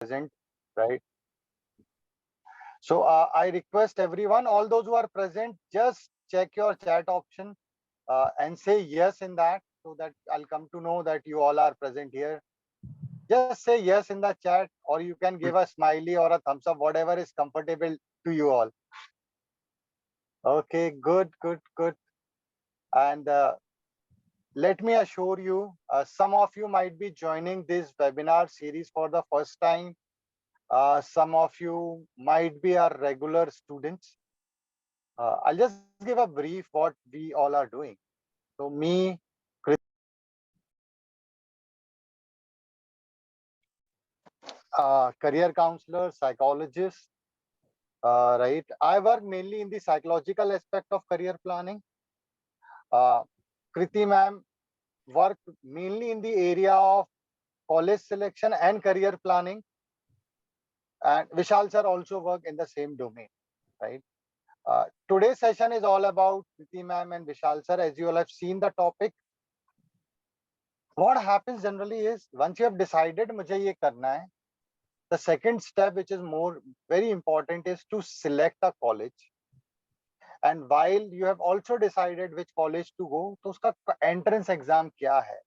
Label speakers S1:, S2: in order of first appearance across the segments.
S1: present, right? So I request everyone, all those who are present, just check your chat option and say yes in that, so that I'll come to know that you all are present here. Just say yes in the chat, or you can give a smiley or a thumbs up, whatever is comfortable to you all. Okay, good. And let me assure you, some of you might be joining this webinar series for the first time. Some of you might be our regular students. I'll just give a brief what we all are doing. So me, career counselor, psychologist, right? I work mainly in the psychological aspect of career planning. Kriti ma'am work mainly in the area of college selection and career planning. And Vishal sir also work in the same domain, right? Today's session is all about Kriti ma'am and Vishal sir. As you all have seen the topic, what happens generally is once you have decided मुझे ये करना है, the second step, which is more very important, is to select a college. And while you have also decided which college to go, तो उसका entrance exam क्या है?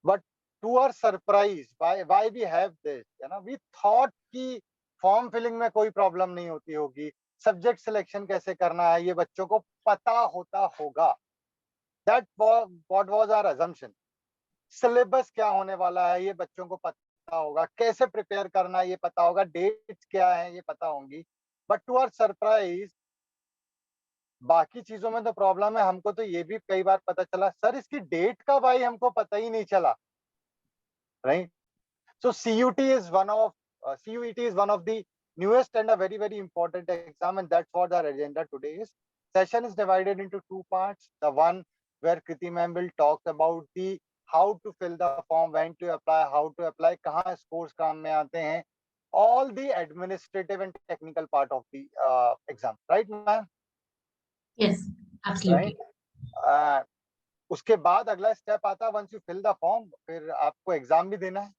S1: But to our surprise, why we have this, we thought कि form filling में कोई problem नहीं होती होगी, सब्जेक्ट सिलेक्शन कैसे करना है ये बच्चों को पता होता होगा. That was what was our assumption. Syllabus क्या होने वाला है ये बच्चों को पता होगा, कैसे प्रिपेयर करना है ये पता होगा, डेट्स क्या है ये पता होंगी. बट टू आवर सरप्राइज बाकी चीजों में तो प्रॉब्लम है. हमको तो ये भी कई बार पता चला, सर इसकी डेट का भाई हमको पता ही नहीं चला, right? So CUT is one of the newest and a very, very important exam, and that's what our agenda today is. Session is divided into two parts. The one where Kriti ma'am will talk about the how to fill the form, when to apply, how to apply, kahan scores काम में आते हैं, all the administrative and technical part of the exam, right ma'am?
S2: Yes, absolutely.
S1: Right? उसके बाद अगला step आता है, once you fill the form, फिर आपको एग्जाम भी देना है,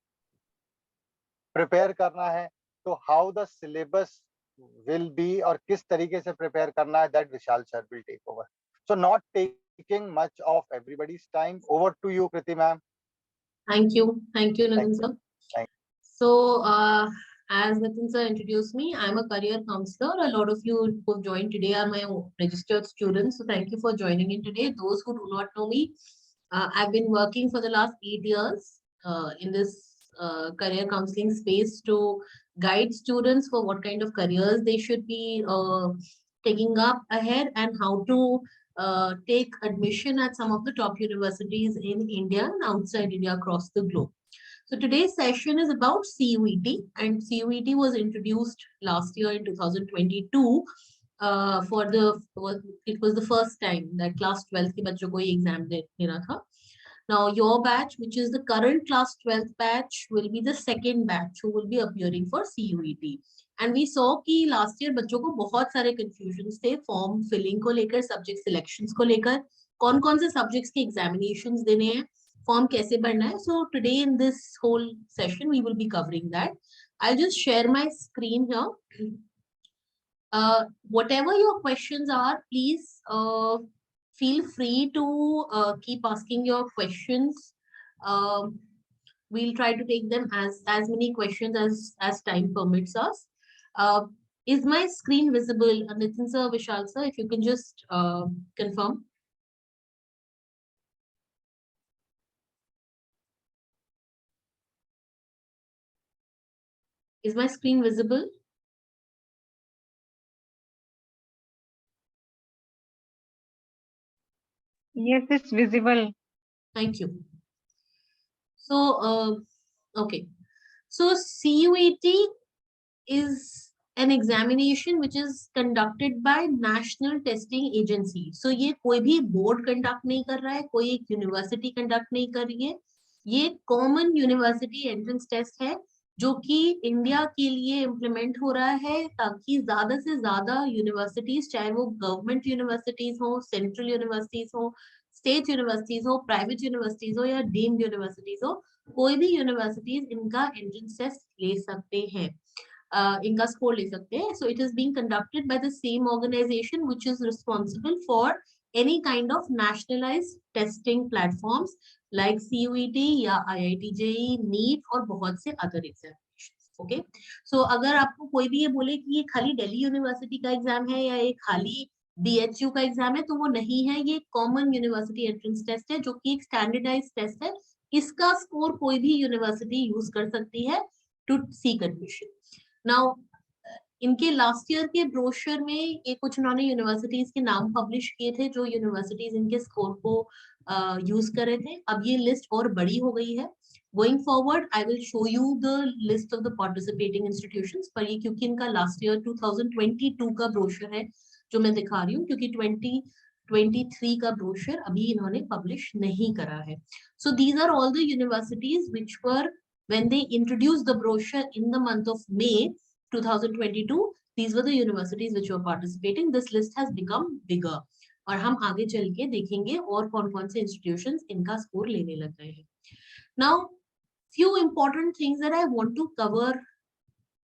S1: प्रिपेयर करना है. तो how the syllabus will be और किस तरीके से प्रिपेयर करना है, that Vishal sir will take over. So not taking much of everybody's time, over to you Kriti ma'am.
S2: Thank you Nitin sir. So as Nitin sir introduced me, I'm a career counselor. A lot of you who have joined today are my registered students, so thank you for joining in today. Those who do not know me, I've been working for the last 8 years in this career counseling space to guide students for what kind of careers they should be taking up ahead, and how to take admission at some of the top universities in India and outside India across the globe. So today's session is about CUET, and CUET was introduced last year in 2022. It was the first time that class 12th के बच्चों को ये exam देना था. Now your batch, which is the current class 12th batch, will be the second batch who will be appearing for CUET. And we saw कि last year बच्चों को बहुत सारे confusions थे form filling को लेकर, subject selections को लेकर, कौन-कौन से subjects के examinations देने हैं, form कैसे भरना है. So today in this whole session we will be covering that. I'll just share my screen here. Whatever your questions are, please feel free to keep asking your questions. We'll try to take them as many questions as time permits us. Is my screen visible, Nitin sir, Vishal sir? If you can just confirm. Is my screen visible?
S3: Yes, it's visible.
S2: Thank you. So, okay. So CUET is an examination which is conducted by National Testing Agency. So ये कोई भी board conduct नहीं कर रहा है, कोई एक university conduct नहीं कर रही है. ये common university entrance test है जो कि इंडिया के लिए इम्प्लीमेंट हो रहा है ताकि ज्यादा से ज्यादा यूनिवर्सिटीज, चाहे वो गवर्नमेंट यूनिवर्सिटीज हो, सेंट्रल यूनिवर्सिटीज हो, स्टेट यूनिवर्सिटीज हो, प्राइवेट यूनिवर्सिटीज हो या डीम्ड यूनिवर्सिटीज हो, कोई भी यूनिवर्सिटीज इनका एंट्रेंस टेस्ट ले सकते हैं, इनका स्कोर ले सकते हैं. So it is being conducted by the same organization which is responsible for any kind of nationalized testing platforms like CUET या IIT JEE, NEET और बहुत से other examinations. Okay, so अगर आपको कोई भी ये बोले कि ये खाली दिल्ली यूनिवर्सिटी का एग्जाम है या ये खाली BHU का एग्जाम है, तो वो नहीं है. ये कॉमन यूनिवर्सिटी एंट्रेंस टेस्ट है जो कि एक स्टैंडर्डाइज टेस्ट है. इसका स्कोर कोई भी यूनिवर्सिटी यूज कर सकती है टू सीक एडमिशन. नाउ इनके लास्ट ईयर के ब्रोशर में ये कुछ उन्होंने यूनिवर्सिटीज के नाम पब्लिश किए थे जो यूनिवर्सिटीज इनके स्कोर को यूज कर रहे थे. अब ये लिस्ट और बड़ी हो गई है. Going forward I will show you the list of the participating institutions. पर ये क्योंकि इनका लास्ट ईयर 2022 का ब्रोशर है जो मैं दिखा रही हूँ, क्योंकि 2023 का ब्रोशर अभी इन्होंने पब्लिश नहीं करा है. So these are all the universities which were when they introduced the brochure in the month of May 2022, these were the universities which were participating. This list has become bigger. और हम आगे चल के देखेंगे और कौन-कौन से institutions इनका स्कोर लेने लग गए हैं. Now, few important things that I want to cover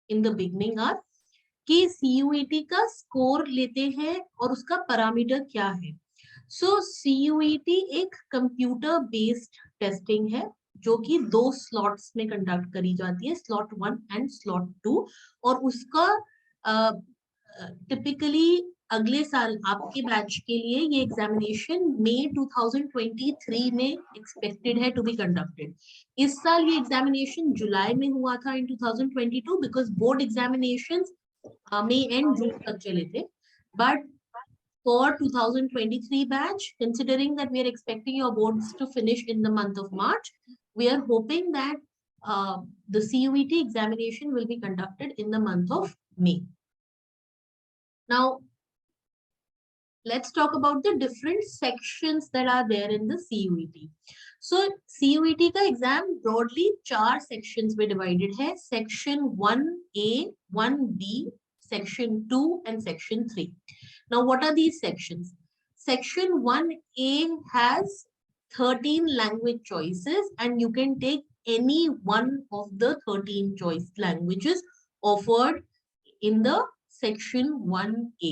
S2: in the beginning are कि CUET का स्कोर लेते हैं और उसका पैरामीटर क्या है. So CUET एक कंप्यूटर बेस्ड टेस्टिंग है जो कि 2 स्लॉट्स में कंडक्ट करी जाती है, स्लॉट 1 एंड स्लॉट 2. और उसका टिपिकली अगले साल आपके बैच के लिए ये एग्जामिनेशन मई 2023 में एक्सपेक्टेड है टू बी कंडक्टेड. इस साल ये एग्जामिनेशन जुलाई में हुआ था in 2022 because board examinations May and June तक चले थे. But for 2023 batch, considering that we are expecting your boards to finish in the month of March, we are hoping that the CUET examination will be conducted in the month of May. Now, let's talk about the different sections that are there in the CUET. So, CUET का exam broadly 4 sections में divided है. Section 1A, 1B, Section 2 and Section 3. Now, what are these sections? Section 1A has 13 language choices and you can take any one of the 13 choice languages offered in the Section 1A.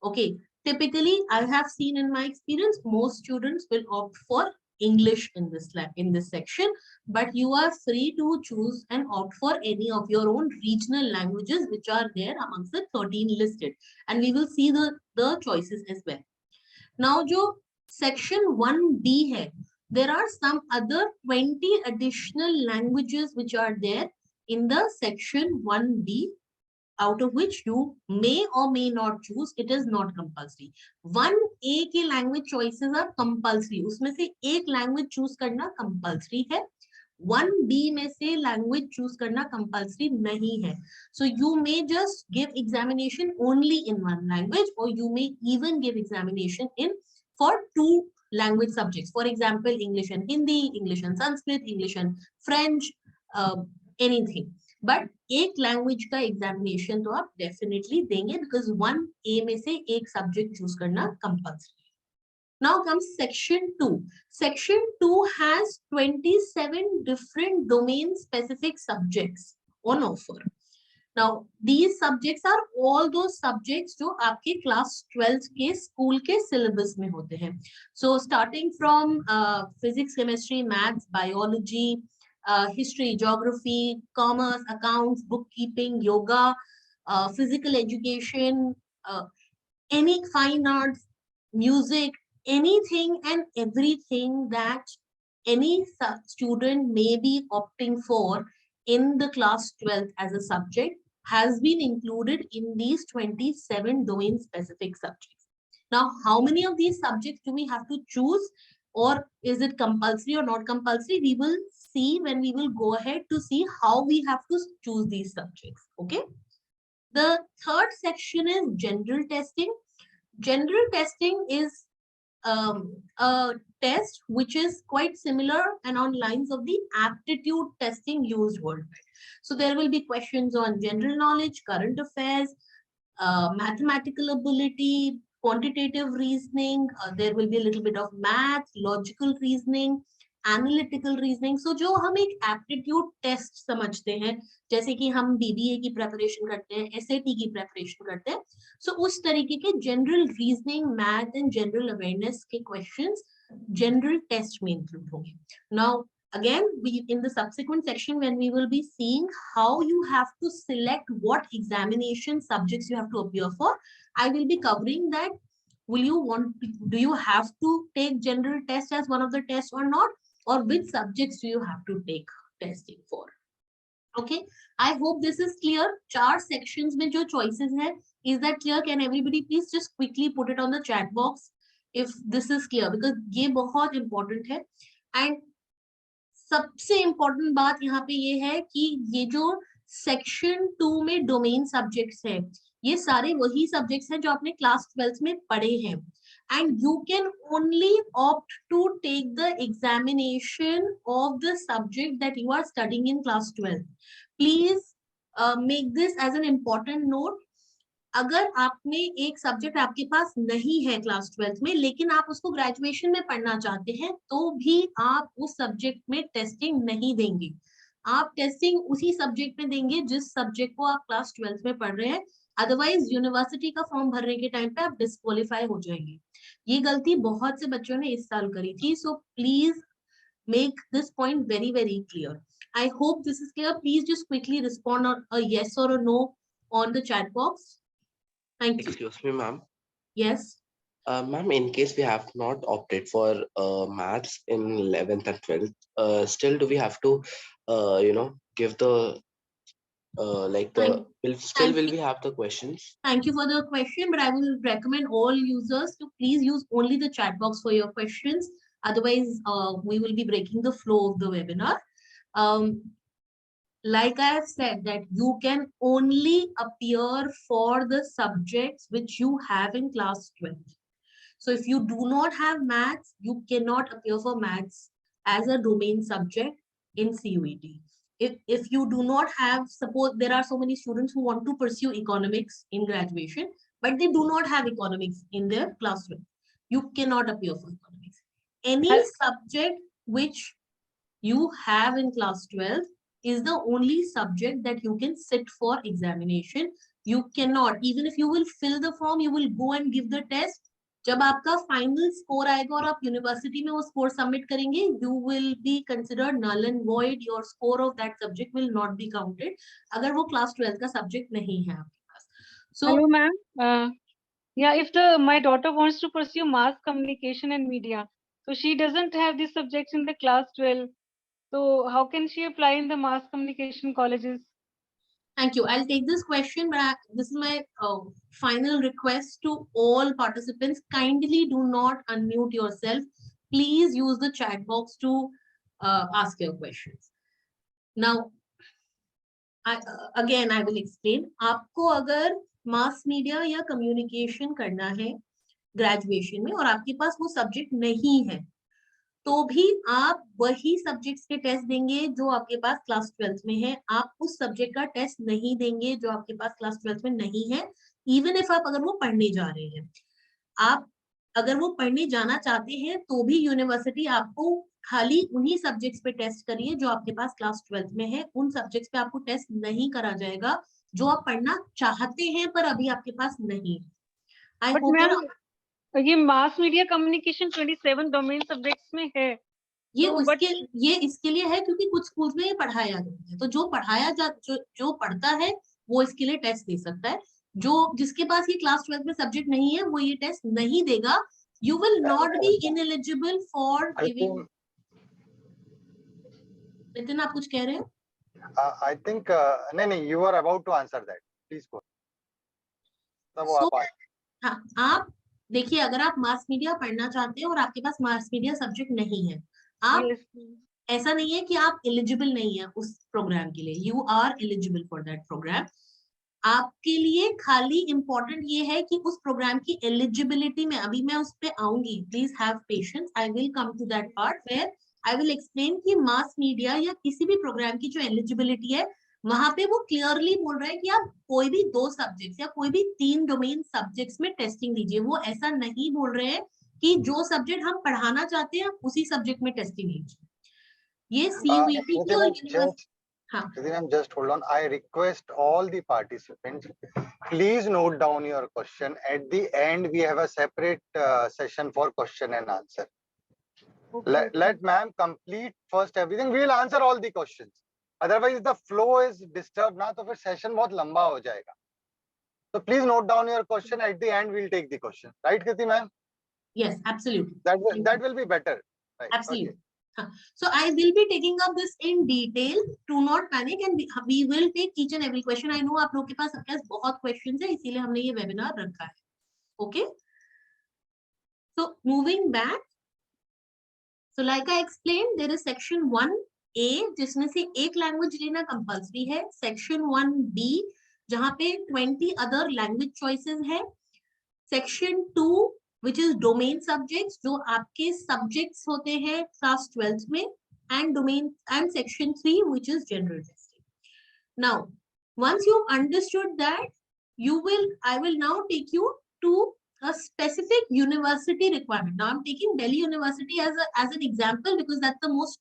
S2: Okay, typically I have seen in my experience most students will opt for English in this section, but you are free to choose and opt for any of your own regional languages which are there amongst the 13 listed, and we will see the choices as well. Now jo section 1B hai, there are some other 20 additional languages which are there in the section 1B, out of which you may or may not choose. It is not compulsory. 1A के language choices are compulsory. उसमें से एक language choose करना compulsory है. 1B में से language choose करना compulsory नहीं है. So you may just give examination only in one language, or you may even give examination in for 2 language subjects. For example, English and Hindi, English and Sanskrit, English and French, anything. But एक language का examination तो आप definitely देंगे because 1A में से एक subject choose करना compulsory. Now comes section 2. Section 2 has 27 different domain specific subjects on offer. Now these subjects are all those subjects जो आपके class 12 के स्कूल के syllabus में होते हैं. So starting from physics, chemistry, maths, biology, history, geography, commerce, accounts, bookkeeping, yoga, physical education, any fine arts, music, anything and everything that any student may be opting for in the class 12th as a subject has been included in these 27 domain specific subjects. Now, how many of these subjects do we have to choose, or is it compulsory or not compulsory? We will see when we will go ahead to see how we have to choose these subjects. Okay. The third section is general testing. General testing is a test which is quite similar and on lines of the aptitude testing used worldwide. So there will be questions on general knowledge, current affairs, mathematical ability, quantitative reasoning. There will be a little bit of math, logical reasoning, analytical reasoning, so जो हम एक aptitude test समझते हैं, जैसे कि हम BBA की preparation करते हैं, एसएटी की प्रेपरेशन करते हैं, सो उस तरीके के general reasoning, math and general awareness के क्वेश्चंस जनरल टेस्ट में इंक्लूड होंगे. Now again, in the subsequent section, when we will be seeing how you have to select what examination subjects you have to appear for, I will be covering that. Do you have to take general test as one of the tests or not, or which subjects do you have to take testing for? Okay, I hope this is clear. 4 sections में जो choices है, is that clear? Can everybody please just quickly put it on the chat box if this is clear, because ये बहुत important है. And सबसे important बात यहाँ पे ये है कि ये जो सेक्शन 2 में डोमेन सब्जेक्ट्स हैं, ये सारे वही सब्जेक्ट्स हैं जो आपने क्लास 12th में पढ़े हैं, and you can only opt to take the examination of the subject that you are studying in class 12. Please make this as an important note. अगर आपने एक सब्जेक्ट आपके पास नहीं है क्लास 12th में, लेकिन आप उसको ग्रेजुएशन में पढ़ना चाहते हैं, तो भी आप उस सब्जेक्ट में टेस्टिंग नहीं देंगे. आप टेस्टिंग उसी सब्जेक्ट में देंगे जिस सब्जेक्ट को आप क्लास 12th में पढ़ रहे हैं. अदरवाइज यूनिवर्सिटी का फॉर्म भरने के टाइम पे आप डिस्क्वालीफाई हो जाएंगे. ये गलती बहुत से बच्चों ने इस साल करी थी. So please make this point very very clear. I hope this is clear. Please just quickly respond on a yes or a no on the chat box. Thank you.
S4: Excuse me, ma'am.
S2: Yes.
S4: Ma'am, in case we have not opted for maths in 11th and 12th, still do we have to, give the will we have the questions?
S2: Thank you for the question, but I will recommend all users to please use only the chat box for your questions. Otherwise, we will be breaking the flow of the webinar. Like I have said, that you can only appear for the subjects which you have in class 12. So if you do not have maths, you cannot appear for maths as a domain subject in CUET. If you do not have, suppose there are so many students who want to pursue economics in graduation, but they do not have economics in their class 12. You cannot appear for economics. Any subject which you have in class 12 is the only subject that you can sit for examination. You cannot, even if you will fill the form, you will go and give the test. जब आपका final score आएगा और आप university में वो score submit करेंगे, you will be considered null and void. Your score of that subject will not be counted अगर वो क्लास 12 का सब्जेक्ट नहीं है आपके पास. So,
S3: hello ma'am. Yeah, if my daughter wants to pursue mass communication and media, so she doesn't have these subjects in the class 12. So how can she apply in the mass communication colleges?
S2: Thank you. I'll take this question, but this is my final request to all participants. Kindly do not unmute yourself. Please use the chat box to ask your questions. Now, again, I will explain. आपको अगर mass media या communication करना है graduation में और आपके पास वो subject नहीं है, तो भी आप वही सब्जेक्ट्स के टेस्ट देंगे जो आपके पास क्लास 12th में है. आप उस सब्जेक्ट का टेस्ट नहीं देंगे जो आपके पास क्लास 12th में नहीं है. इवन इफ आप अगर वो पढ़ने जा रहे हैं, आप अगर वो पढ़ने जाना चाहते हैं, तो भी यूनिवर्सिटी आपको खाली उन्हीं सब्जेक्ट्स पे टेस्ट करिए जो आपके पास क्लास 12th में है. उन सब्जेक्ट्स पे आपको टेस्ट नहीं करा जाएगा जो आप पढ़ना चाहते हैं पर अभी आपके पास नहीं है. आई होप
S3: ये mass media communication 27 domain subjects में है.
S2: ये इसके लिए है क्योंकि कुछ स्कूल्स में ये पढ़ाया जाता है. तो जो पढ़ता है वो इसके लिए टेस्ट दे सकता है. जिसके पास ये क्लास 12 में सब्जेक्ट नहीं है वो ये टेस्ट नहीं देगा. You will not be ineligible for giving. Nitin, आप कुछ कह रहे हैं?
S1: आई थिंक नहीं, you are about to answer that. Please go.
S2: आप देखिए, अगर आप मास मीडिया पढ़ना चाहते हैं और आपके पास मास मीडिया सब्जेक्ट नहीं है, आप ऐसा नहीं है कि आप एलिजिबल नहीं है उस प्रोग्राम के लिए. You are eligible for that programme. आपके लिए खाली इंपॉर्टेंट ये है कि उस प्रोग्राम की एलिजिबिलिटी में, अभी मैं उस पर आऊंगी, please have patience. I will come to that part where I will explain कि मास मीडिया या किसी भी प्रोग्राम की जो एलिजिबिलिटी है, वहां पे वो क्लियरली बोल रहा है कि आप कोई भी 2 सब्जेक्ट्स या कोई भी 3 डोमेन सब्जेक्ट्स में टेस्टिंग दीजिए. वो ऐसा नहीं बोल रहे हैं कि जो सब्जेक्ट हम पढ़ाना चाहते हैं उसी सब्जेक्ट में टेस्टिंग लीजिए. ये CUET की और यूनिवर्सिटी. हाँ.
S1: Just hold on. I request all the participants, please note down your question. At the end, we have a separate session for question and answer. Okay. Let ma'am complete first everything. We will answer all the questions. Otherwise, if the flow is disturbed, ना तो फिर session बहुत लंबा हो जाएगा. So please note down your question. At the end, we'll take the question. Right, Kriti ma'am?
S2: Yes, absolutely.
S1: That will be better. Right.
S2: Absolutely.
S1: Okay.
S2: So I will be taking up this in detail. Do not panic, and we will take each and every question. I know आप लोग के पास सबके पास बहुत questions है, इसीलिए हमने ये webinar रखा है. Okay. So moving back. So like I explained, there is section 1A जिसमें से एक language लेना compulsory है. Section 1B जहाँ पे 20 other language choices है. Section 2 which is domain subjects जो आपके subjects होते हैं class 12th में, and section 3 which is general testing. Now, once you've understood that, I will now take you to a specific university requirement. Now I'm taking Delhi University as an example because that's the most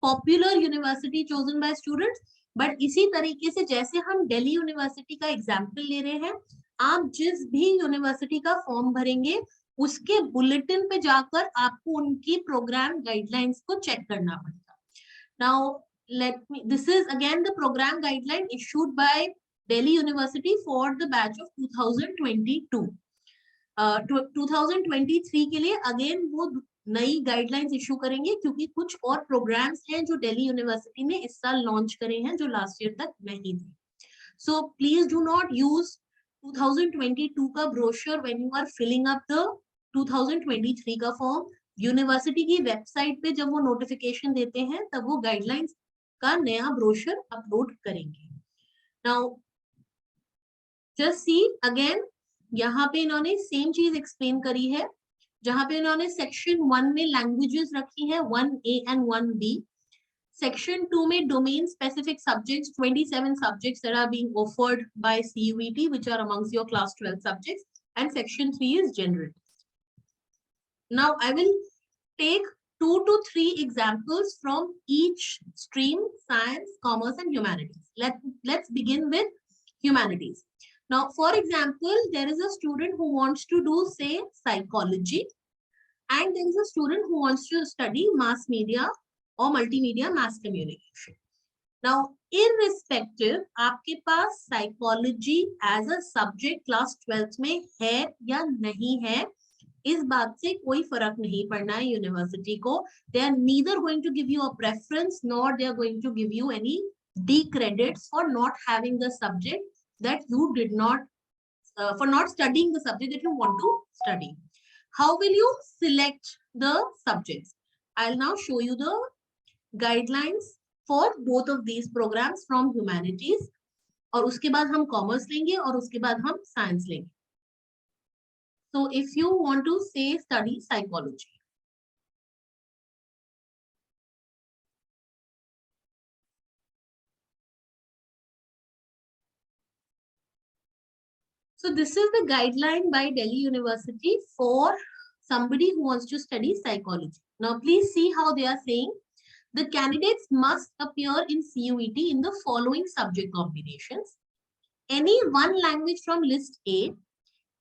S2: popular university chosen by students. But इसी तरीके से जैसे हम Delhi University का example ले रहे हैं, आप जिस भी यूनिवर्सिटी का फॉर्म भरेंगे उसके बुलेटिन पे जाकर आपको उनकी प्रोग्राम गाइडलाइंस को चेक करना पड़ेगा. Now this is again the program guideline issued by Delhi University for the batch of 2022. 2023 के लिए अगेन वो नई गाइडलाइंस इशू करेंगे क्योंकि कुछ और प्रोग्राम्स हैं जो दिल्ली यूनिवर्सिटी ने इस साल लॉन्च करे हैं जो लास्ट ईयर तक नहीं थे. So please do not use 2022 का brochure when you are filling up the 2023 का फॉर्म. यूनिवर्सिटी की वेबसाइट पे जब वो नोटिफिकेशन देते हैं तब वो गाइडलाइंस का नया ब्रोशर अपलोड करेंगे. नाउ जस्ट सी अगेन, यहाँ पे इन्होंने सेम चीज एक्सप्लेन करी है जहां पे इन्होंने सेक्शन 1 में लैंग्वेजेस रखी है 1A एंड 1B. सेक्शन 2 में domain specific subjects 27 subjects that are being offered by CUET which are amongst your class 12 subjects, and section 3 is general. Now I will take 2 to 3 examples from each stream: science, commerce and humanities. Let's begin with humanities. Now, for example, there is a student who wants to do, say, psychology, and there is a student who wants to study mass media or multimedia mass communication. Now, irrespective, आपके पास psychology as a subject class 12th में है या नहीं है, इस बात से कोई फर्क नहीं पड़ना है यूनिवर्सिटी को. They are neither going to give you a preference nor they are going to give you any D credits for not having the subject that you did not, for not studying the subject that you want to study. How will you select the subjects? I'll now show you the guidelines for both of these programs from humanities. और उसके बाद हम commerce लेंगे और उसके बाद हम science लेंगे. So if you want to say study psychology, so this is the guideline by Delhi University for somebody who wants to study psychology. Now please see how they are saying. The candidates must appear in CUET in the following subject combinations: any one language from list A,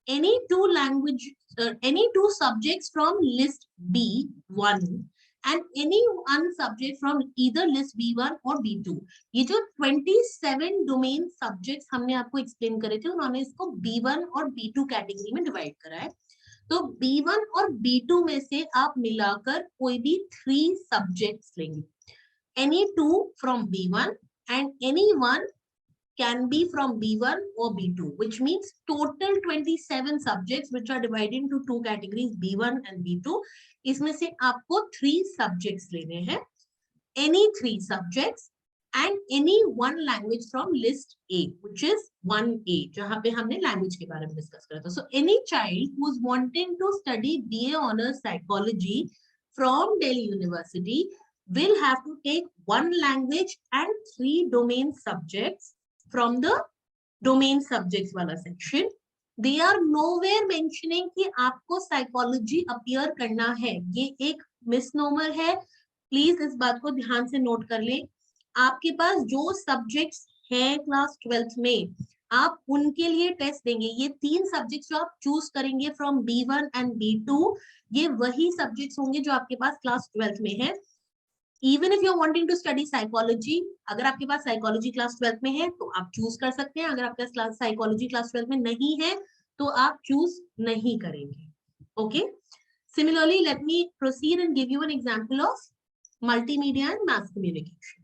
S2: any two subjects from list B1, and any one subject from either list B1 or B2. ये जो 27 domain subjects हमने आपको explain करे थे, उन्होंने इसको B1 और B2 category में डिवाइड करा है. तो B1 और B2 में से आप मिलाकर कोई भी 3 subjects लेंगे. Any 2 from B1 and any one can be from B1 or B2, which means total 27 subjects which are divided into 2 categories, B1 and B2. इसमें से आपको 3 subjects लेने हैं, any 3 subjects and any one language from list A, which is 1A, जहाँ पे हमने language के बारे में discuss करा था. So any child who is wanting to study BA Honors Psychology from Delhi University will have to take 1 language and 3 domain subjects from the domain subjects वाला section. They are nowhere mentioning कि आपको psychology appear करना है. ये एक misnomer है. Please इस बात को ध्यान से नोट कर लें, आपके पास जो सब्जेक्ट्स है क्लास 12th में, आप उनके लिए टेस्ट देंगे। ये 3 सब्जेक्ट्स जो आप चूज करेंगे फ्रॉम B1 एंड B2, ये वही सब्जेक्ट्स होंगे जो आपके पास क्लास 12th में है। Even if you are wanting to study psychology, अगर आपके पास साइकोलॉजी क्लास 12th में है तो आप चूज कर सकते हैं, अगर आपके पास साइकोलॉजी क्लास 12th में नहीं है तो आप चूज नहीं करेंगे। Okay, similarly let me proceed and give you an example of multimedia and mass communication.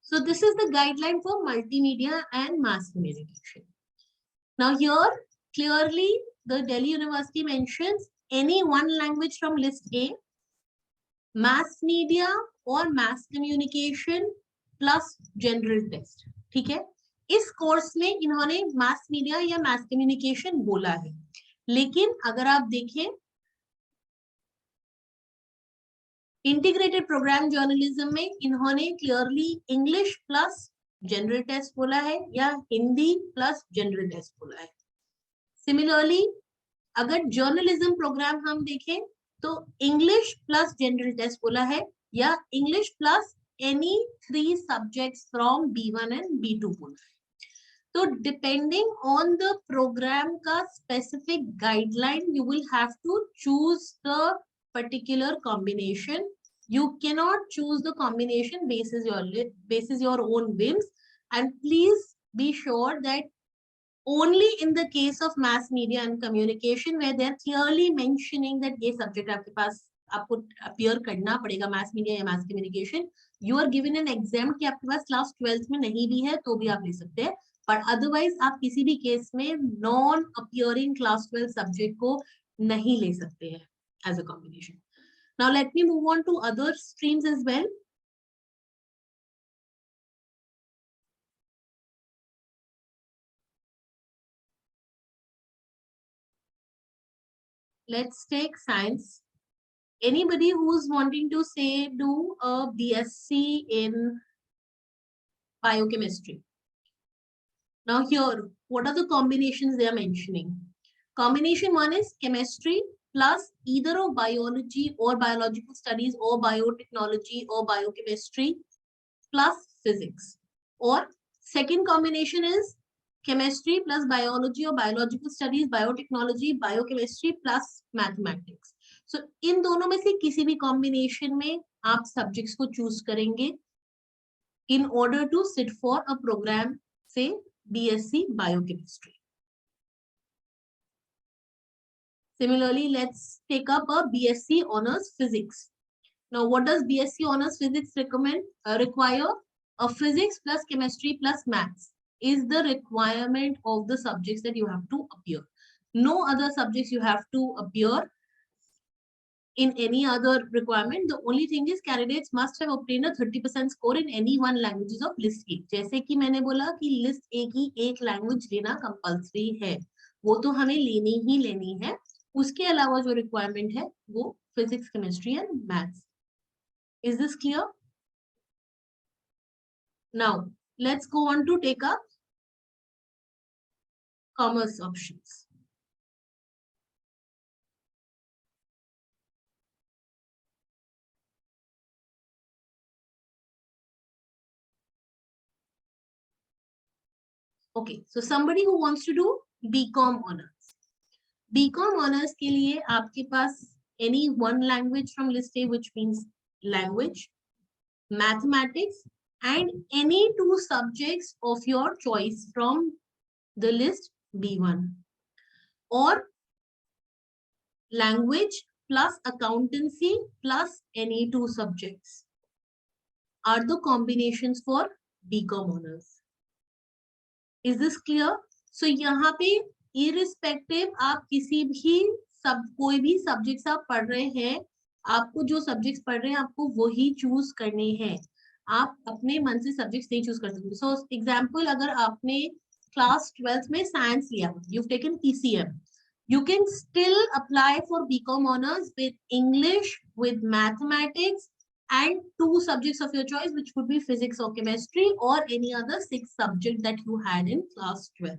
S2: So this is the guideline for multimedia and mass communication. Now here clearly the Delhi University mentions any one language from list A, mass media or mass communication plus general test. ठीक है, इस course में इन्होंने mass media या mass communication बोला है, लेकिन अगर आप देखें इंटीग्रेटेड प्रोग्राम जर्नलिज्म में इन्होंने clearly English plus general test बोला है या हिंदी प्लस जनरल टेस्ट बोला है। सिमिलरली अगर जर्नलिज्म प्रोग्राम हम देखें तो इंग्लिश प्लस जनरल टेस्ट बोला है या English plus any 3 subjects from B1 and B2 बोला है। तो डिपेंडिंग ऑन द प्रोग्राम का specific guideline you will have to choose the particular combination. You cannot choose the combination basis your own whims, and please be sure that only in the case of mass media and communication where they are clearly mentioning that ये subject आपके पास आपको appear करना पड़ेगा mass media या mass communication, you are given an exempt कि आपके पास class 12th में नहीं भी है तो भी आप ले सकते हैं, but otherwise आप किसी भी केस में non appearing class 12 subject को नहीं ले सकते हैं as a combination. Now let me move on to other streams as well. Let's take science. Anybody who's wanting to say do a BSc in biochemistry. Now here, what are the combinations they are mentioning? Combination 1 is chemistry plus either of biology or biological studies or biotechnology or biochemistry plus physics. Or second combination is chemistry plus biology or biological studies, biotechnology, biochemistry plus mathematics. So इन दोनों में से किसी भी combination में आप subjects को choose करेंगे in order to sit for a program, say BSc biochemistry. Similarly, let's take up a Bsc Honors Physics. Now, what does Bsc Honors Physics require? A physics plus chemistry plus maths is the requirement of the subjects that you have to appear. No other subjects you have to appear in any other requirement. The only thing is candidates must have obtained a 30% score in any one languages of list A. जैसे कि मैंने बोला कि list A की एक language लेना compulsory है, वो तो हमें लेनी ही लेनी है। उसके अलावा जो रिक्वायरमेंट है वो physics, chemistry and maths. Is this clear? Now let's go on to take up commerce options. Okay, so somebody who wants to do BCom honours. BCom honours के लिए आपके पास any one language from list A, which means language, mathematics, and any 2 subjects of your choice from the list B1, or language plus accountancy plus any 2 subjects are the combinations for BCom honors. Is this clear? So यहाँ पे irrespective आप किसी भी कोई भी subjects आप पढ़ रहे हैं, आपको जो सब्जेक्ट्स पढ़ रहे हैं आपको वही चूज करने हैं। आप अपने मन से सब्जेक्ट्स नहीं चूज कर सकते। सो एग्जांपल, अगर आपने क्लास 12th में साइंस लिया, you've taken PCM, you can still apply for BCom honors with English, with mathematics and 2 subjects of your choice, which could be physics or chemistry or any other 6 subject that you had in class 12.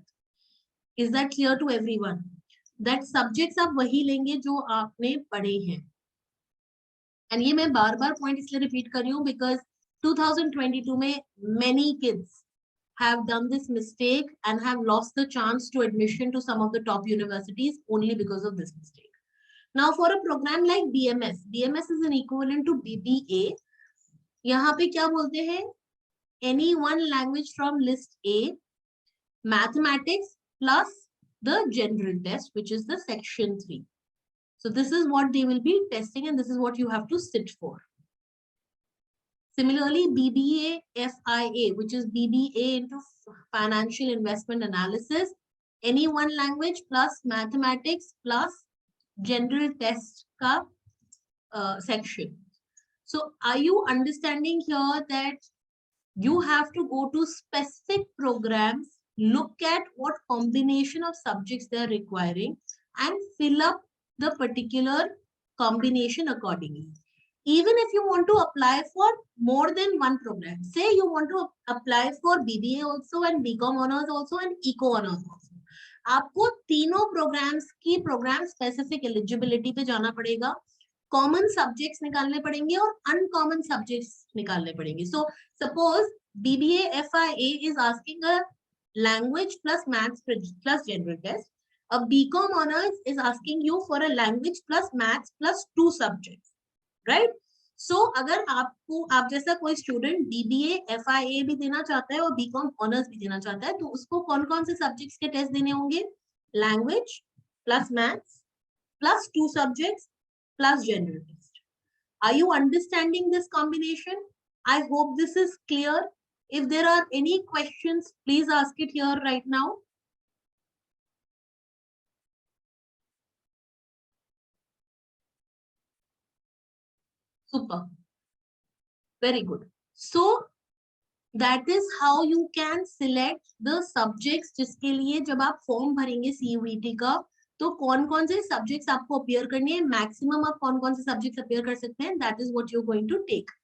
S2: Is that clear to everyone? That subjects आप वही लेंगे जो आपने पढ़े हैं. And ये मैं बार-बार point इसलिए repeat कर रही हूँ because 2022 में many kids have done this mistake and have lost the chance to admission to some of the top universities only because of this mistake. Now for a program like BMS, BMS is an equivalent to BBA. यहाँ पे क्या बोलते हैं? Any one language from list A, mathematics plus the general test, which is the section 3. So this is what they will be testing and this is what you have to sit for. Similarly, BBA FIA, which is BBA into financial investment analysis, any one language plus mathematics plus general test ka section. So are you understanding here that you have to go to specific programs, look at what combination of subjects they are requiring and fill up the particular combination accordingly. Even if you want to apply for more than one program, say you want to apply for BBA also and BCom Honors also and Eco Honors also, आपको तीनों programs की program specific eligibility पे जाना पड़ेगा, common subjects निकालने पड़ेंगे और uncommon subjects निकालने पड़ेंगे. So suppose BBA FIA is asking a language plus maths plus general test. A BCom Honors is asking you for a language plus maths plus 2 subjects. Right? So अगर आप जैसा कोई student BBA FIA भी देना चाहता है और BCom Honors भी देना चाहता है तो उसको कौन कौन से सब्जेक्ट्स के टेस्ट देने होंगे? Language plus maths plus 2 subjects plus general test. Are you understanding this combination? I hope this is clear. If there are any questions, please ask it here right now. Super. Very good. So that is how you can select the subjects जिसके लिए जब आप form भरेंगे CUET का तो कौन-कौन से subjects आपको अपीयर करने हैं, मैक्सिमम आप कौन-कौन से सब्जेक्ट्स अपीयर कर सकते हैं, that is what you're going to take.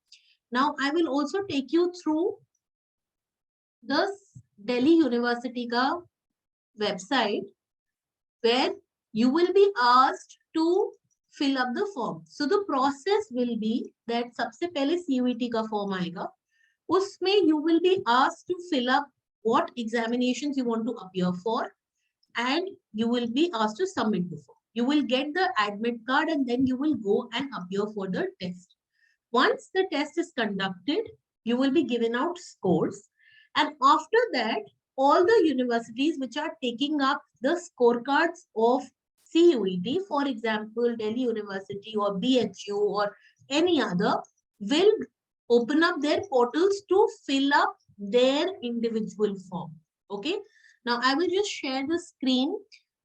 S2: Now I will also take you through the Delhi University का website where you will be asked to fill up the form. So the process will be that सबसे पहले CUET का form आएगा, उसमें you will be asked to fill up what examinations you want to appear for and you will be asked to submit the form. You will get the admit card and then you will go and appear for the test. Once the test is conducted, you will be given out scores and after that all the universities which are taking up the scorecards of CUET, for example Delhi University or BHU or any other, will open up their portals to fill up their individual form. Okay, now I will just share the screen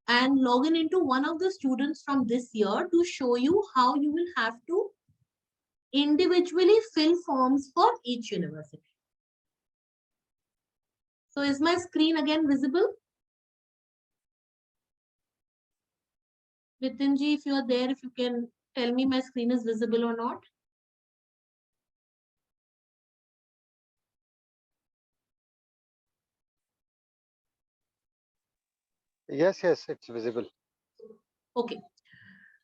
S2: and log in into one of the students from this year to show you how you will have to individually fill forms for each university. So is my screen again visible? Nitinji, if you are there, if you can tell me my screen is visible or not.
S1: Yes, it's visible.
S2: Okay.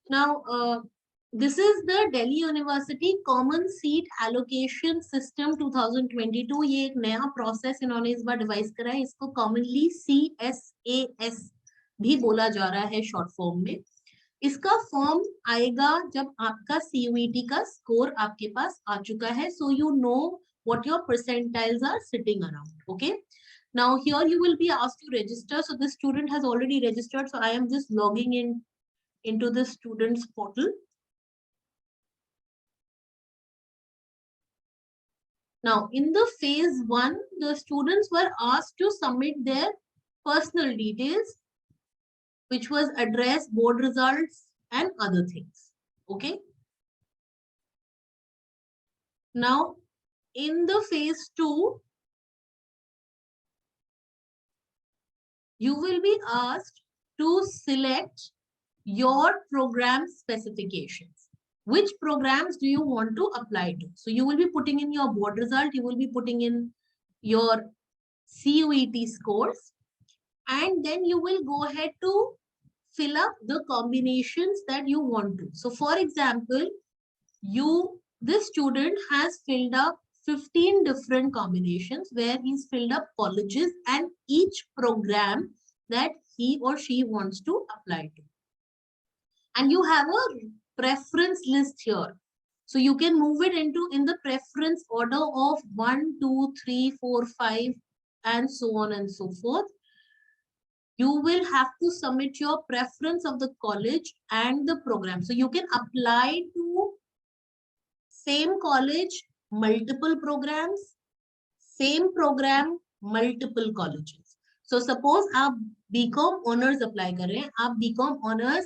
S2: Now, this is the Delhi University Common Seat Allocation System 2022. ये एक नया process इन्होंने इस बार devise करा है. इसको commonly CSAS भी बोला जा रहा है short form में. इसका फॉर्म आएगा जब आपका CUET का स्कोर आपके पास आ चुका है. So you know what your percentiles are sitting around. Okay. Now here you will be asked to register. So this student has already registered. So I am just logging in into the student's portal. Now in the phase 1, the students were asked to submit their personal details, which was address, board results, and other things. Okay. Now in the phase 2, you will be asked to select your program specifications. which programs do you want to apply to. So you will be putting in your board result, you will be putting in your CUET scores, and then you will go ahead to fill up the combinations that you want to. So for example, this student has filled up 15 different combinations where he's filled up colleges and each program that he or she wants to apply to. And you have a preference list here. So you can move it in the preference order of 1, 2, 3, 4, 5, and so on and so forth. You will have to submit your preference of the college and the program. So you can apply to same college, multiple programs, same program, multiple colleges. So suppose आप BCom honors apply कर रहे हैं, आप BCom honors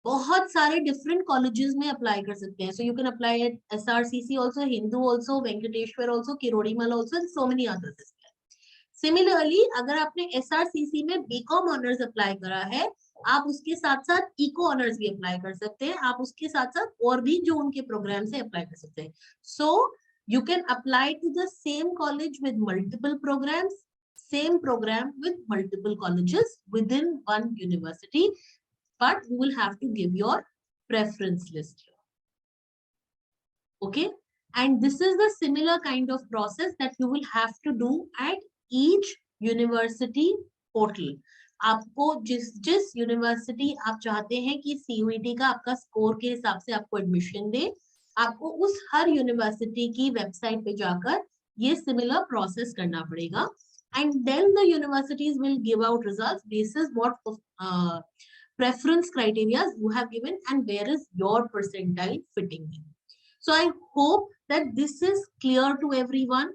S2: बहुत सारे different colleges में apply कर सकते हैं. So you can apply at SRCC also, Hindu also, Venkateshwar also, Kirodimal also, and so many others as well. Similarly, अगर आपने SRCC में BCom honors apply करा है, आप उसके साथ साथ इको ऑनर्स भी अप्लाई कर सकते हैं, आप उसके साथ साथ और भी जो उनके प्रोग्राम से अप्लाई कर सकते हैं. सो you can apply to the same college with multiple programs, same program with multiple colleges within one university, but you will have to give your preference list here. Okay, and this is the similar kind of process that you will have to do at each university portal. आपको जिस university आप चाहते हैं कि CUET का आपका score के हिसाब से आपको एडमिशन दे, आपको उस हर यूनिवर्सिटी की वेबसाइट पे जाकर ये सिमिलर प्रोसेस करना पड़ेगा. And then the universities will give out results basis what preference criteria you have given and where is your percentile fitting in. So I hope that this is clear to everyone.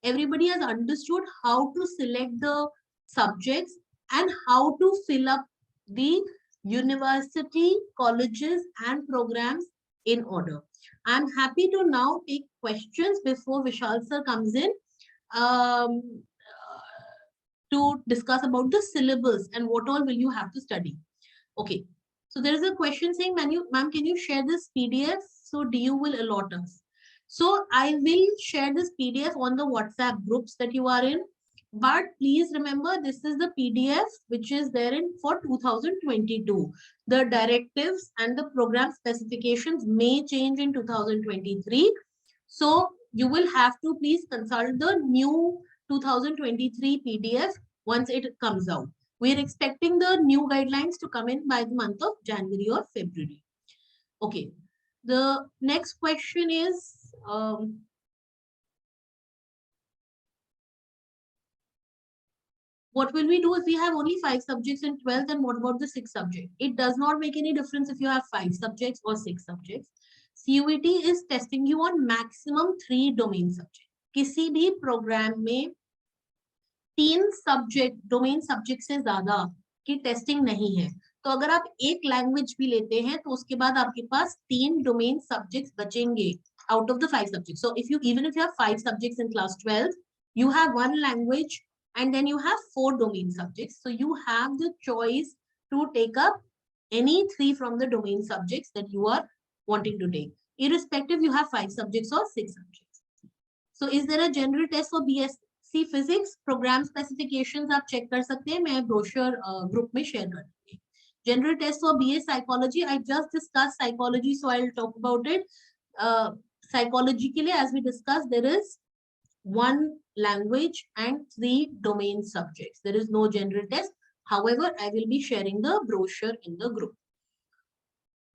S2: Everybody has understood how to select the subjects and how to fill up the university, colleges and programs in order. I'm happy to now take questions before Vishal sir comes in to discuss about the syllabus and what all will you have to study. Okay, so there is a question saying, ma'am, can you share this PDF so DU will allot us? So I will share this PDF on the WhatsApp groups that you are in. But please remember, this is the PDF which is there in for 2022. The directives and the program specifications may change in 2023. So you will have to please consult the new 2023 PDF once it comes out. We are expecting the new guidelines to come in by the month of January or February. Okay. The next question is, what will we do if we have only 5 subjects in 12th, and what about the 6 subjects? It does not make any difference if you have 5 subjects or 6 subjects. CUET is testing you on maximum 3 domain subjects. किसी भी program में 3 subject domain subject से ज़्यादा की testing नहीं है. तो अगर आप एक language भी लेते हैं तो उसके बाद आपके पास 3 domain subjects बचेंगे out of the 5 subjects. So even if you have 5 subjects in class 12, you have 1 language and then you have 4 domain subjects. So you have the choice to take up any 3 from the domain subjects that you are wanting to take, irrespective you have 5 subjects or 6 subjects. So is there a general test for BSc Physics? Program specifications आप check कर सकते हैं, मैं brochure group में share कर दूँगी. General test for BA Psychology, I just discussed psychology, so I'll talk about it. Psychology के लिए, as we discussed, there is 1 language and 3 domain subjects. There is no general test. However, I will be sharing the brochure in the group.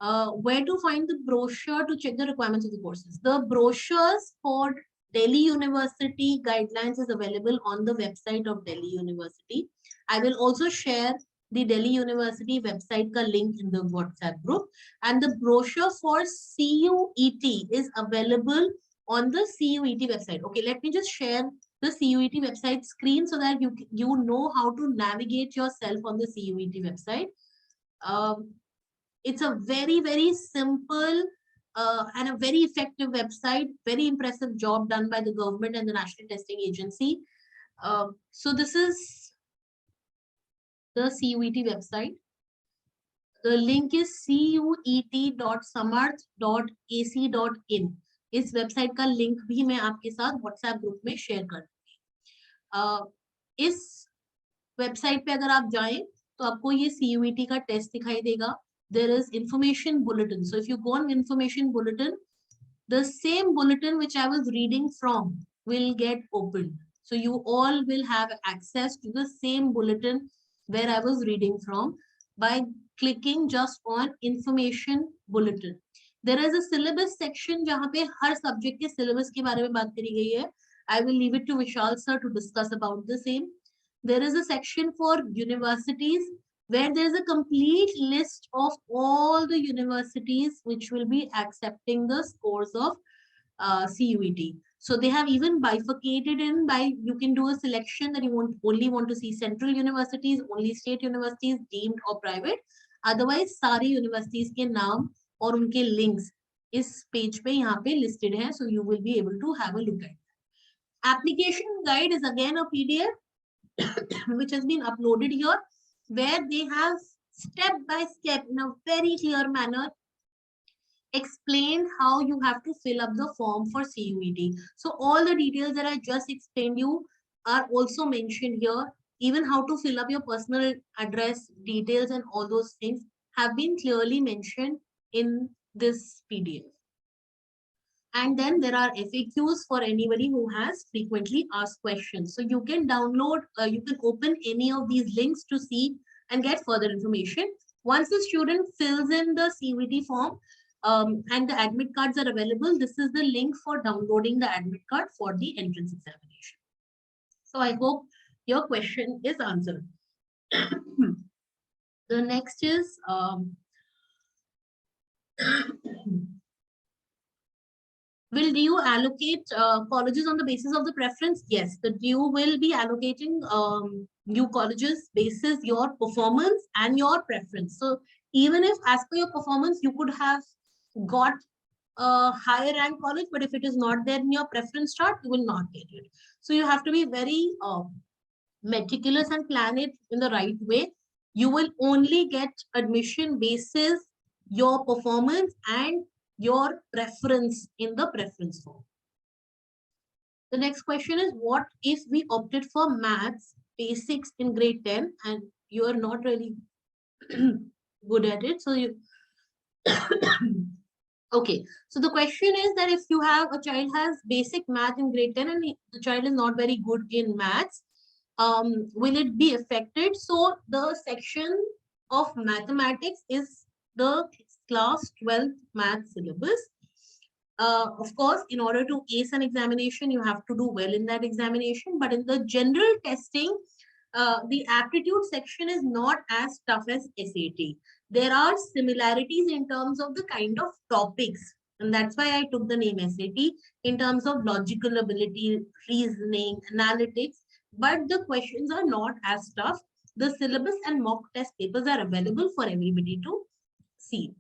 S2: Where to find the brochure to check the requirements of the courses? The brochures for Delhi University guidelines is available on the website of Delhi University. I will also share the Delhi University website ka link in the WhatsApp group, and the brochure for CUET is available on the CUET website. Okay, let me just share the CUET website screen so that you know how to navigate yourself on the CUET website. It's a very, very simple and a very effective website. Very impressive job done by the government and the National Testing Agency. So this is the CUET website. The link is cuet.samarth.ac.in. इस website का link भी मैं आपके साथ WhatsApp group में share कर दूंगी। इस वेबसाइट पे अगर आप जाएं तो आपको ये CUET का टेस्ट दिखाई देगा. There is information bulletin. So if you go on information bulletin, the same bulletin which I was reading from will get opened. So you all will have access to the same bulletin where I was reading from by clicking just on information bulletin. There is a syllabus section जहाँ पे हर subject के syllabus के बारे में बात करी गई है. I will leave it to Vishal sir to discuss about the same. There is a section for universities where there is a complete list of all the universities which will be accepting the scores of CUET. So they have even bifurcated in by, you can do a selection that you only want to see central universities, only state universities, deemed or private. Otherwise, सारी universities के नाम और उनके links इस page पे यहाँ पे listed हैं. So you will be able to have a look at it. Application guide is again a PDF which has been uploaded here, where they have step by step in a very clear manner explained how you have to fill up the form for CUET. So all the details that I just explained you are also mentioned here. Even how to fill up your personal address details and all those things have been clearly mentioned in this PDF. And then there are FAQs for anybody who has frequently asked questions. So you can download, you can open any of these links to see and get further information. Once the student fills in the CUET form and the admit cards are available, this is the link for downloading the admit card for the entrance examination. So I hope your question is answered. The next is will DU allocate colleges on the basis of the preference? Yes, the DU will be allocating new colleges basis your performance and your preference. So even if as per your performance, you could have got a higher rank college, but if it is not there in your preference chart, you will not get it. So you have to be very meticulous and plan it in the right way. You will only get admission basis your performance and your preference in the preference form. The next question is, what if we opted for maths basics in grade 10 and you are not really good at it? So you okay, so the question is that if you have a child has basic math in grade 10 and the child is not very good in maths, will it be affected? So the section of mathematics is the class 12th math syllabus. Of course, in order to ace an examination, you have to do well in that examination. But in the general testing, the aptitude section is not as tough as SAT. There are similarities in terms of the kind of topics. And that's why I took the name SAT in terms of logical ability, reasoning, analytics. But the questions are not as tough. The syllabus and mock test papers are available for everybody to see.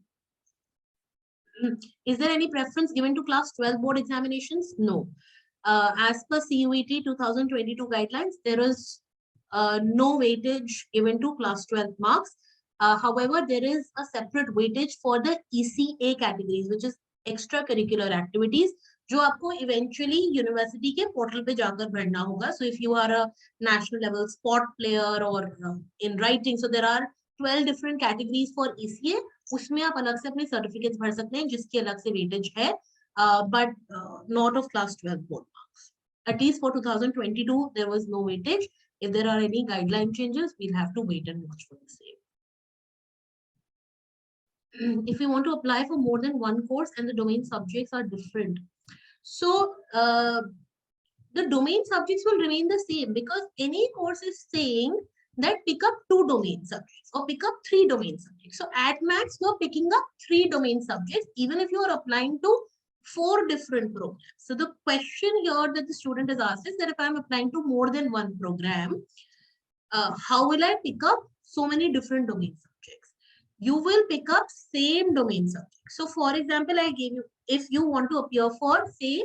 S2: Is there any preference given to class 12 board examinations? No. As per CUET 2022 guidelines, there is no weightage given to class 12 marks. However, there is a separate weightage for the ECA categories, which is extracurricular activities, जो आपको eventually university के portal पे जाकर भरना होगा. So if you are a national level sport player or in writing, so there are 12 different categories for ECA. उसमें आप अलग से अपने सर्टिफिकेट्स भर सकते हैं जिसकी अलग से वेटेज है, but not of class 12 board marks. At least for 2022, there was no weightage. If there are any guideline changes, we'll have to wait and watch for the same. If we want to apply for more than one course and the domain subjects are different, so the domain subjects will remain the same, because any course is saying that pick up 2 domain subjects or pick up 3 domain subjects. So at max, you're picking up 3 domain subjects, even if you are applying to 4 different programs. So the question here that the student has asked is that if I'm applying to more than one program, how will I pick up so many different domain subjects? You will pick up same domain subject. So for example, I gave you, if you want to appear for say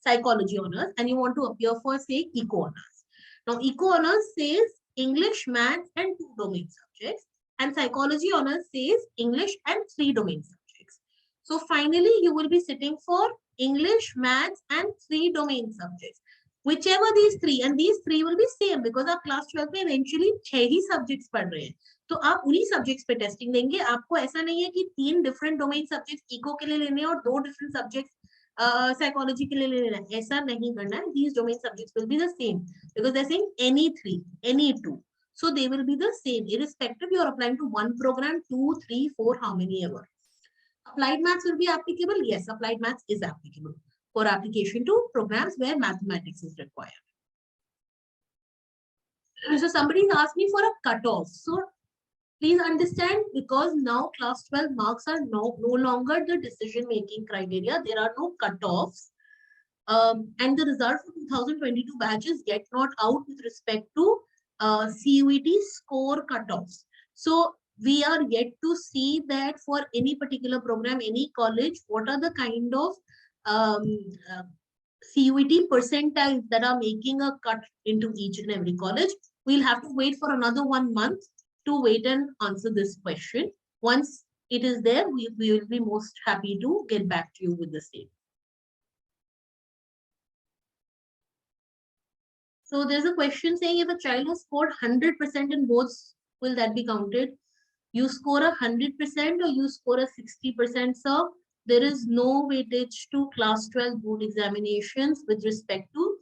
S2: psychology honors and you want to appear for say eco honors. Now eco honors says English, maths and 2 domain subjects, and Psychology Honors says English and 3 domain subjects. So finally, you will be sitting for English, Maths, and 3 domain subjects. Whichever these 3, and these 3 will be same because आप class 12 में eventually 6 ही subjects पढ़ रहे हैं, तो आप उन्हीं subjects पे testing देंगे. आपको ऐसा नहीं है कि 3 different domain subjects eco के लिए लेने हैं और 2 different subjects psychology के लिए लेना है. ऐसा नहीं करना है. These domain subjects will be the same because they're saying any 3, any 2. So they will be the same irrespective you are applying to one program, 2, 3, 4, how many ever. Applied maths will be applicable. Yes, applied maths is applicable for application to programs where mathematics is required. So somebody asked me for a cutoff. So please understand, because now class 12 marks are no longer the decision-making criteria. There are no cutoffs. And the result for 2022 batches get not out with respect to CUET score cutoffs. So we are yet to see that for any particular program, any college, what are the kind of CUET percentiles that are making a cut into each and every college. We'll have to wait for another 1 month to wait and answer this question. Once it is there, we will be most happy to get back to you with the same. So there's a question saying if a child has scored 100% in boards, will that be counted? You score 100% or you score a 60%, sir? There is no weightage to class 12 board examinations with respect to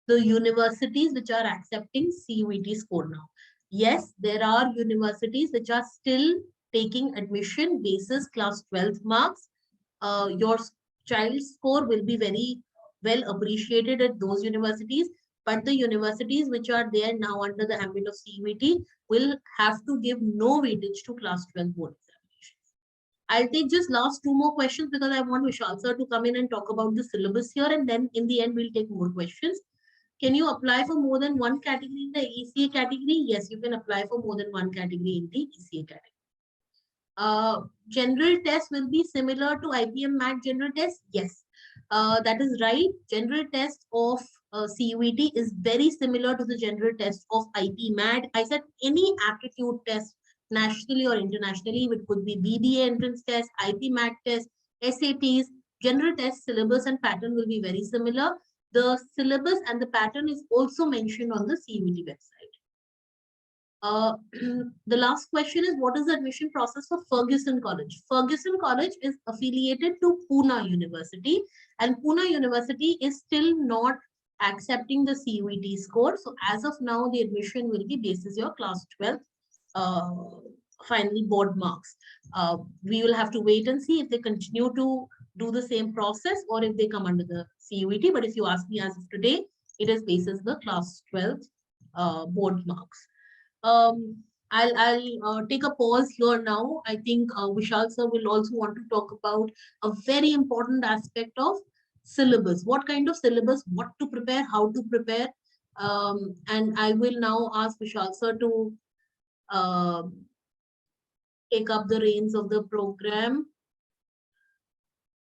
S2: the universities which are accepting CUET score now. Yes, there are universities which are still taking admission basis class 12 marks. Your child's score will be very well appreciated at those universities, but the universities which are there now under the ambit of CUET will have to give no weightage to class 12 board examinations. I'll take just last 2 more questions because I want Vishal sir to come in and talk about the syllabus here, and then in the end we'll take more questions. Can you apply for more than one category in the ECA category? Yes, you can apply for more than one category in the ECA category. General test will be similar to IPM MAT general test. Yes, that is right. General test of CUET is very similar to the general test of IP MAT. I said any aptitude test nationally or internationally, it could be BBA entrance test, IP MAT test, SATs, general test syllabus and pattern will be very similar. The syllabus and the pattern is also mentioned on the CUET website. The last question is, what is the admission process for Ferguson College? Ferguson College is affiliated to Pune University, and Pune University is still not accepting the CUET score. So as of now, the admission will be basis your class 12 final board marks. We will have to wait and see if they continue to do the same process or if they come under the CUET. But if you ask me as of today, it is basis the class 12 board marks. I'll take a pause here now. I think Vishal sir will also want to talk about a very important aspect of syllabus. What kind of syllabus, what to prepare, how to prepare. And I will now ask Vishal sir to take up the reins of the program.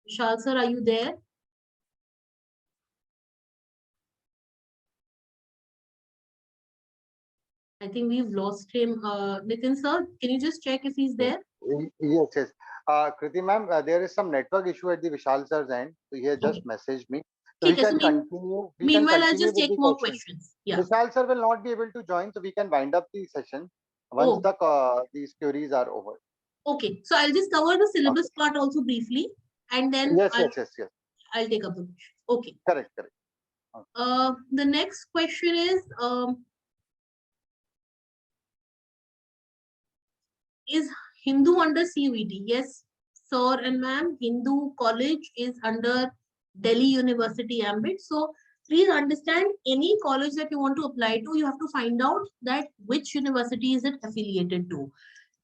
S2: Vishal sir, are you there? I think we've lost him. Nitin sir, can you just check if he's there?
S1: Yes, yes. Kriti ma'am, there is some network issue at the Vishal sir's end. So he has just messaged me. So we can continue.
S2: Meanwhile, I'll just take more questions. Yeah.
S1: Vishal sir will not be able to join, so we can wind up the session once these queries are over.
S2: Okay, so I'll just cover the syllabus part also briefly, and then
S1: yes.
S2: I'll take up the questions. Okay.
S1: Correct. Okay.
S2: The next question is Hindu under CUET? Yes, sir and ma'am, Hindu college is under Delhi University ambit. So please understand, any college that you want to apply to, you have to find out that which university is it affiliated to.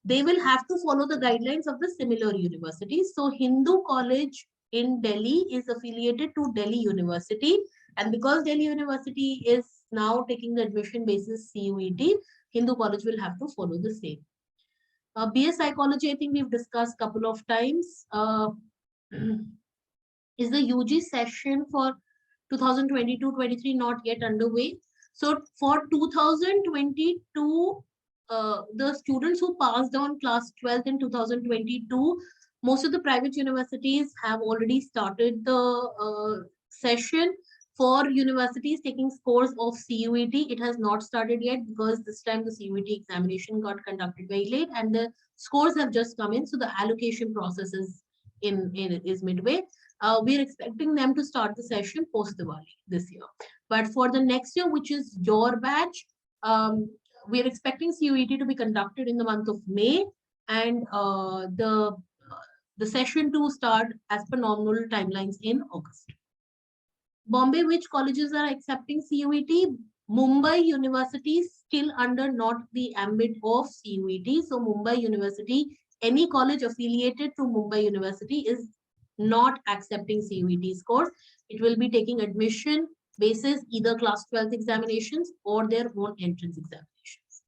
S2: They will have to follow the guidelines of the similar universities. So Hindu college in Delhi is affiliated to Delhi University. And because Delhi University is now taking the admission basis CUET, Hindu college will have to follow the same. BS Psychology, I think we've discussed a couple of times. Is the UG session for 2022-23 not yet underway? So for 2022 the students who passed on class 12th in 2022, most of the private universities have already started the session. For universities taking scores of CUET, it has not started yet because this time the CUET examination got conducted very late and the scores have just come in. So the allocation process is is midway. We are expecting them to start the session post Diwali this year. But for the next year, which is your batch, we are expecting CUET to be conducted in the month of May, and the session to start as per normal timelines in August. Bombay, which colleges are accepting CUET? Mumbai University is still under not the ambit of CUET. So Mumbai University, any college affiliated to Mumbai University is not accepting CUET scores. It will be taking admission basis either class 12th examinations or their own entrance examinations.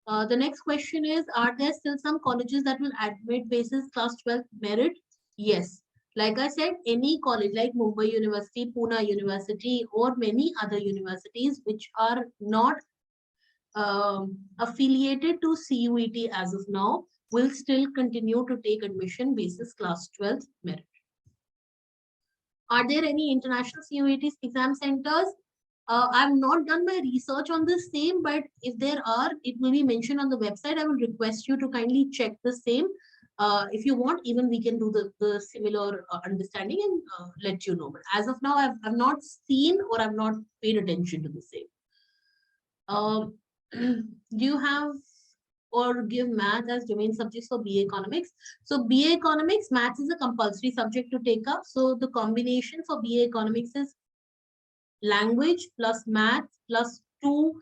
S2: The next question is, are there still some colleges that will admit basis class 12th merit? Yes. Like I said, any college like Mumbai University, Pune University, or many other universities which are not affiliated to CUET as of now will still continue to take admission basis class 12th merit. Are there any international CUET exam centers? I've not done my research on the same, but if there are, it will be mentioned on the website. I will request you to kindly check the same. If you want, even we can do the similar understanding and let you know. But as of now, I've not seen or I've not paid attention to the same. Do you have or give math as domain subjects for BA Economics? So BA Economics, maths is a compulsory subject to take up. So the combination for BA Economics is language plus math plus 2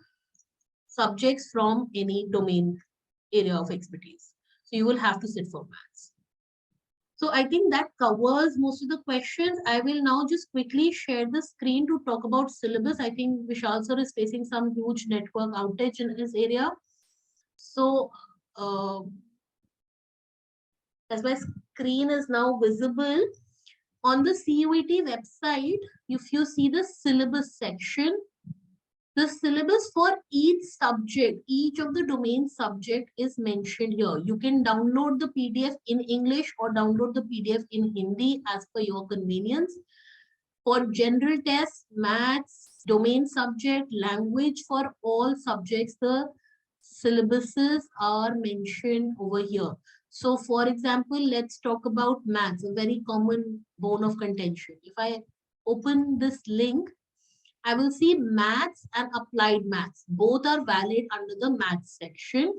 S2: subjects from any domain area of expertise. So you will have to sit for maths. So I think that covers most of the questions. I will now just quickly share the screen to talk about syllabus. I think Vishal sir is facing some huge network outage in this area. So as my screen is now visible, on the CUET website, if you see the syllabus section, the syllabus for each subject, each of the domain subject is mentioned here. You can download the PDF in English or download the PDF in Hindi as per your convenience. For general tests, maths, domain subject, language, for all subjects, the syllabuses are mentioned over here. So for example, let's talk about maths, a very common bone of contention. If I open this link, I will see maths and applied maths. Both are valid under the maths section.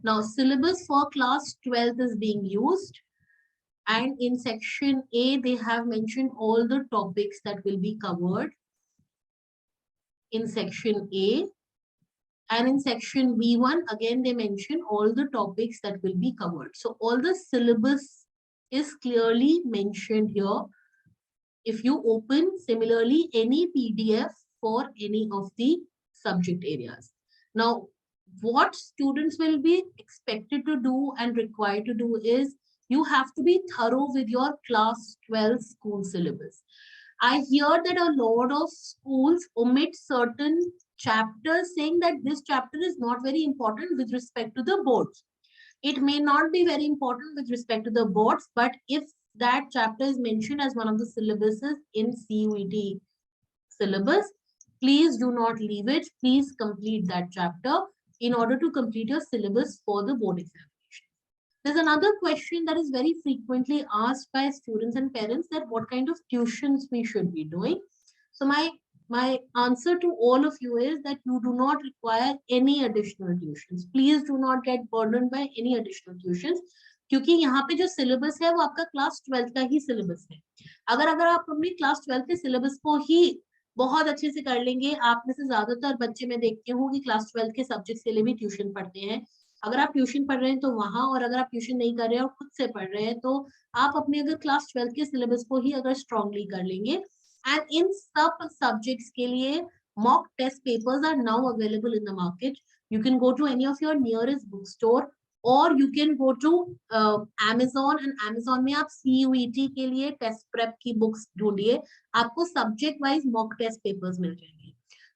S2: Now, syllabus for class 12 is being used. And in section A, they have mentioned all the topics that will be covered in section A. And in section B1, again, they mention all the topics that will be covered. So all the syllabus is clearly mentioned here. If you open similarly any PDF for any of the subject areas. Now, what students will be expected to do and required to do is you have to be thorough with your class 12 school syllabus. I hear that a lot of schools omit certain chapters saying that this chapter is not very important with respect to the boards. It may not be very important with respect to the boards, but if that chapter is mentioned as one of the syllabuses in CUET syllabus, please do not leave it. Please complete that chapter in order to complete your syllabus for the board examination. There's another question that is very frequently asked by students and parents, that what kind of tuitions we should be doing. So my answer to all of you is that you do not require any additional tuitions. Please do not get burdened by any additional tuitions. क्योंकि यहाँ पे जो syllabus है वो आपका class 12 का ही syllabus है. अगर आप अपनी class 12 के syllabus को ही बहुत अच्छे से कर लेंगे, आप में से ज्यादातर बच्चे मैं देखती हूँ कि class 12 के subjects के लिए भी ट्यूशन पढ़ते हैं. अगर आप ट्यूशन पढ़ रहे हैं तो वहां, और अगर आप ट्यूशन नहीं कर रहे हैं और खुद से पढ़ रहे हैं तो आप अपने अगर क्लास 12 के सिलेबस को ही अगर स्ट्रांगली कर लेंगे. एंड इन सब सब्जेक्ट्स के लिए mock test papers are now available in the market. You can go to any of your nearest bookstore or you can go to Amazon, and Amazon में आप CUET के लिए test prep की books ढूंढिए, आपको subject wise mock test papers मिल जाएंगे.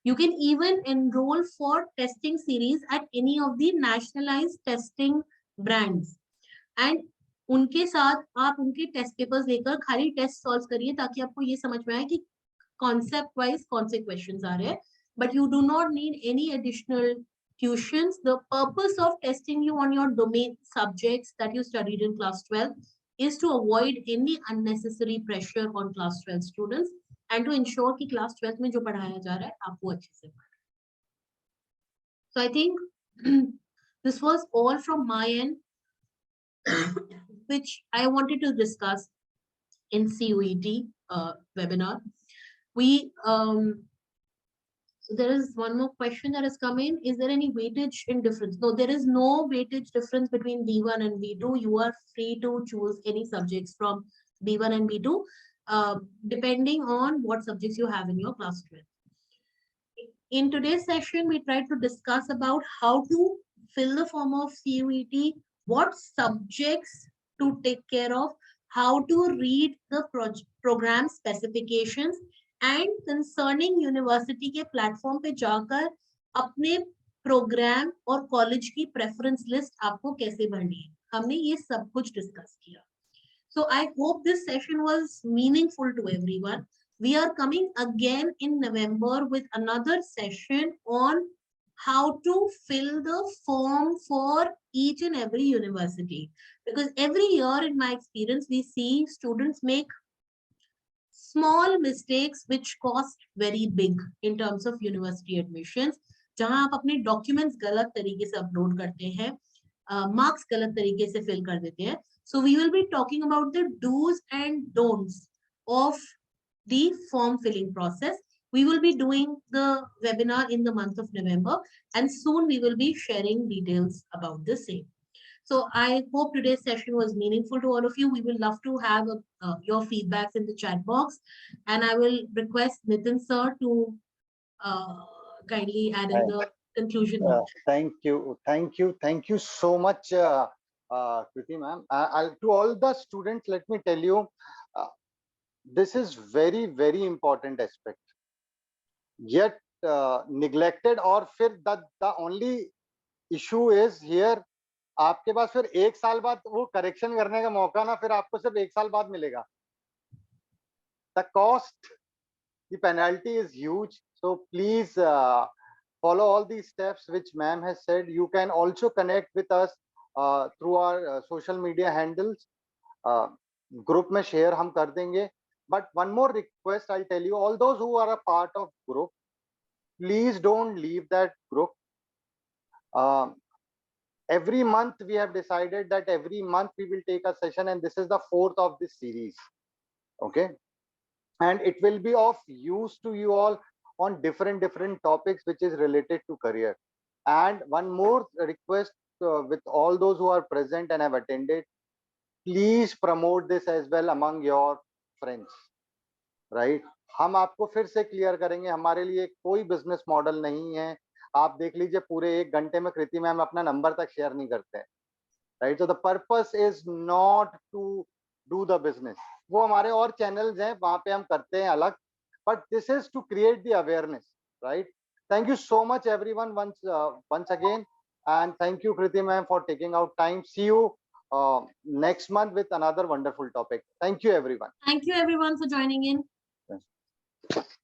S2: You can even enroll for testing series at any of the nationalized testing brands. And उनके साथ आप उनके टेस्ट पेपर्स लेकर खाली टेस्ट सॉल्व करिए ताकि आपको ये समझ में आए कि कॉन्सेप्ट वाइज कौन से क्वेश्चंस आ रहे हैं. But you do not need any additional tuitions. The purpose of testing you on your domain subjects that you studied in class 12 is to avoid any unnecessary pressure on class 12 students and to ensure कि class 12 में जो पढ़ाया जा रहा है आप वो अच्छे से पढ़ें. So I think this was all from my end, which I wanted to discuss in CUET webinar. So there is one more question that has come in. Is there any weightage in difference? No, there is no weightage difference between B1 and B2. You are free to choose any subjects from B1 and B2, depending on what subjects you have in your class 12. In today's session, we tried to discuss about how to fill the form of CUET, what subjects to take care of, how to read the program specifications, and concerning university के platform पे जाकर अपने program और college की preference list आपको कैसे भरनी है, हमने ये सब कुछ discuss किया. So I hope this session was meaningful to everyone. We are coming again in November with another session on how to fill the form for each and every university. Because every year in my experience, we see students make small mistakes which cost very big in terms of university admissions. जहां आप अपने documents गलत तरीके से upload करते हैं, marks गलत तरीके से fill कर देते हैं. So we will be talking about the do's and don'ts of the form filling process. We will be doing the webinar in the month of November, and soon we will be sharing details about the same. So I hope today's session was meaningful to all of you. We will love to have your feedbacks in the chat box, and I will request Nitin sir to kindly add in the conclusion.
S1: Thank you so much, Kriti ma'am. To all the students, let me tell you, this is very, very important aspect, yet neglected, or फिर the only issue is here, आपके पास फिर एक साल बाद वो correction करने का मौका ना फिर आपको सिर्फ एक साल बाद मिलेगा. The cost, the penalty is huge. So please follow all these steps which ma'am has said. You can also connect with us through our social media handles. Group में share हम कर देंगे. But one more request I'll tell you, all those who are a part of group, please don't leave that group. Every month we have decided that every month we will take a session, and this is the 4th of this series. Okay, and it will be of use to you all on different topics which is related to career. And one more request with all those who are present and have attended, please promote this as well among your friends, right? हम आपको फिर से clear करेंगे, हमारे लिए कोई business model नहीं है. आप देख लीजिए पूरे 1 घंटे में कृति मैम अपना नंबर तक शेयर नहीं करते हैं, right? So the purpose is not to do the business. वो हमारे और चैनल्स हैं, वहां पे हम करते हैं अलग, but this is to create the awareness, right? Thank you so much everyone once again, and thank you Kriti ma'am for taking out time. See you next month with another wonderful topic. Thank you everyone.
S2: Thank you everyone for joining in.
S1: Yes.